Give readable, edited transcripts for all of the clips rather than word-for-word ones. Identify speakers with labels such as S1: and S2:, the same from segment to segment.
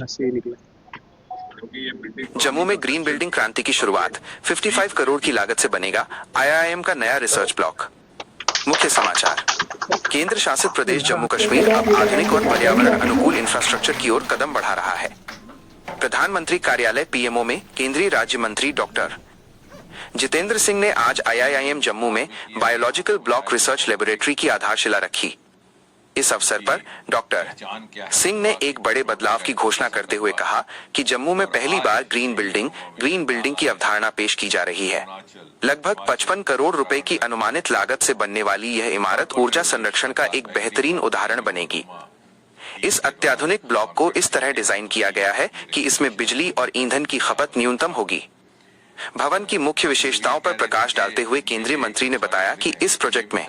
S1: सही निकला।
S2: जम्मू में ग्रीन बिल्डिंग क्रांति की शुरुआत 55 करोड़ की लागत से बनेगा आईआईएम का नया रिसर्च ब्लॉक। मुख्य समाचार। केंद्र शासित प्रदेश जम्मू कश्मीर अब आधुनिक और पर्यावरण अनुकूल इंफ्रास्ट्रक्चर की ओर कदम बढ़ा रहा है। प्रधानमंत्री कार्यालय पीएमओ में केंद्रीय राज्य मंत्री डॉक्टर जितेंद्र सिंह ने आज आईआईएम जम्मू में बायोलॉजिकल ब्लॉक रिसर्च लेबोरेटरी की आधारशिला रखी। इस अवसर पर डॉक्टर सिंह ने एक बड़े बदलाव की घोषणा करते हुए कहा कि जम्मू में पहली बार ग्रीन बिल्डिंग की अवधारणा पेश की जा रही है। लगभग 55 करोड़ रुपए की अनुमानित लागत से बनने वाली यह इमारत ऊर्जा संरक्षण का एक बेहतरीन उदाहरण बनेगी। इस अत्याधुनिक ब्लॉक को इस तरह डिजाइन किया गया है कि इसमें बिजली और ईंधन की खपत न्यूनतम होगी। भवन की मुख्य विशेषताओं पर प्रकाश डालते हुए केंद्रीय मंत्री ने बताया कि इस प्रोजेक्ट में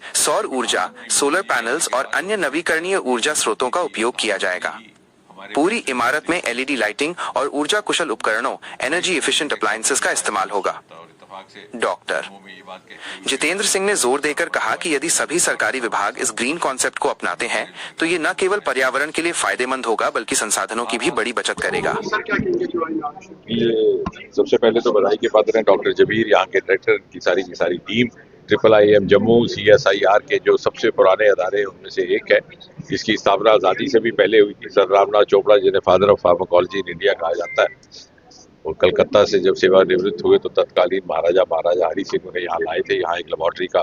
S2: सौर ऊर्जा, सोलर पैनल्स और अन्य नवीकरणीय ऊर्जा स्रोतों का उपयोग किया जाएगा। पूरी इमारत में एलईडी लाइटिंग और ऊर्जा कुशल उपकरणों एनर्जी एफिशिएंट अप्लायंसेस का इस्तेमाल होगा। डॉक्टर जितेंद्र सिंह ने जोर देकर कहा कि यदि सभी सरकारी विभाग इस ग्रीन कॉन्सेप्ट को अपनाते हैं तो ये न केवल पर्यावरण के लिए फायदेमंद होगा बल्कि संसाधनों की भी बड़ी बचत करेगा।
S3: ये सबसे पहले तो बधाई के पात्र हैं डॉक्टर जबीर, यहाँ के डायरेक्टर की सारी टीम, IIIM जम्मू, CSIR के जो सबसे पुराने अदारे उनमें से एक है। इसकी स्थापना आज़ादी से भी पहले हुई थी। सर रामनाथ चोपड़ा जिन्हें father of pharmacology in India कहा जाता है, और कलकत्ता से जब सेवानिवृत्त हुए तो तत्कालीन महाराजा हरि सिंह उन्हें यहाँ लाए थे। यहाँ एक लेबोरेटरी का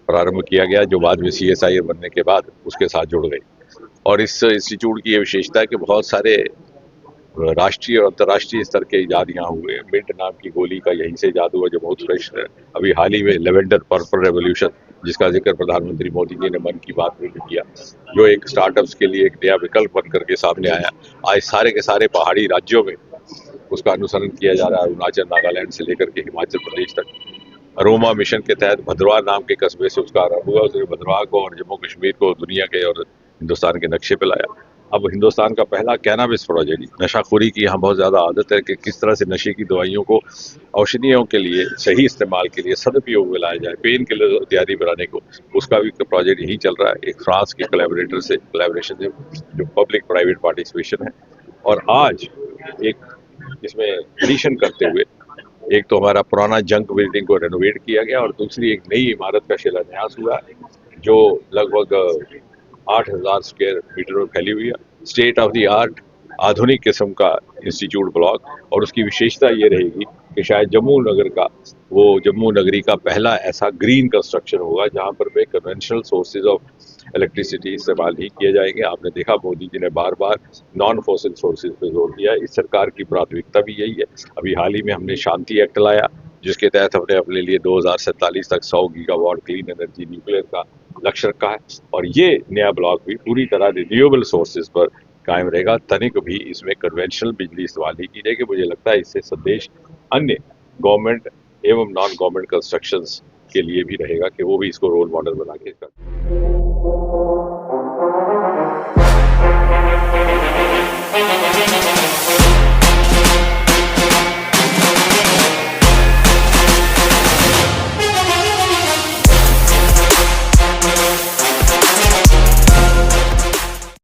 S3: प्रारंभ किया गया जो बाद में CSIR बनने के बाद उसके साथ जुड़ गई। और इस इंस्टीट्यूट की ये विशेषता है कि बहुत सारे राष्ट्रीय और अंतर्राष्ट्रीय स्तर के इजाद यहाँ हुए। मिंट नाम की गोली का यहीं से इजाद हुआ जो बहुत फ्रेश है। अभी हाल ही में लेवेंडर पर्पल रेवोल्यूशन, जिसका जिक्र प्रधानमंत्री मोदी जी ने मन की बात में भी किया, जो एक स्टार्टअप्स के लिए एक नया विकल्प बन करके सामने आया। आज सारे के सारे पहाड़ी राज्यों में उसका अनुसरण किया जा रहा है, अरुणाचल, नागालैंड से लेकर के हिमाचल प्रदेश तक। अरोमा मिशन के तहत भद्रवाह नाम के कस्बे से उसका आरंभ हुआ। उसने भद्रवाह को और जम्मू कश्मीर को दुनिया के और हिंदुस्तान के नक्शे पे लाया। अब हिंदुस्तान का पहला कैनाबिस प्रोजेक्ट। नशाखोरी की यहाँ बहुत ज़्यादा आदत है कि किस तरह से नशे की दवाइयों को औषधियों के लिए सही इस्तेमाल के लिए सदुपयोग में लाया जाए, पेन किलर इत्यादि बनाने को, उसका भी प्रोजेक्ट यही चल रहा है। एक फ्रांस के कोलैबोरेटर से कोलैबोरेशन है जो पब्लिक प्राइवेट पार्टिसिपेशन है। और आज एक इसमें एडिशन करते हुए एक तो हमारा पुराना जंक बिल्डिंग को रेनोवेट किया गया और दूसरी एक नई इमारत का शिलान्यास हुआ है जो लगभग 8,000 स्क्वायर मीटर में फैली हुई है। स्टेट ऑफ द आर्ट आधुनिक किस्म का इंस्टीट्यूट ब्लॉक, और उसकी विशेषता ये रहेगी कि शायद जम्मू नगरी का पहला ऐसा ग्रीन कंस्ट्रक्शन होगा जहां पर वे कन्वेंशनल सोर्सेज ऑफ इलेक्ट्रिसिटी इस्तेमाल ही किए जाएंगे। आपने देखा मोदी जी ने बार बार नॉन फॉसिल सोर्सेज पे जोर दिया। इस सरकार की प्राथमिकता भी यही है। अभी हाल ही में हमने शांति एक्ट लाया जिसके तहत हमने अपने लिए 2047 तक 100 गीगावाट क्लीन एनर्जी न्यूक्लियर का लक्ष्य रखा है। और ये नया ब्लॉक भी पूरी तरह रिन्यूएबल सोर्सेज पर कायम रहेगा। तनिक भी इसमें कन्वेंशनल बिजली इस्तेमाल नहीं की जाएगी। मुझे लगता है इससे संदेश अन्य गवर्नमेंट एवं नॉन गवर्नमेंट कंस्ट्रक्शंस के लिए भी रहेगा कि वो भी इसको रोल मॉडल बना के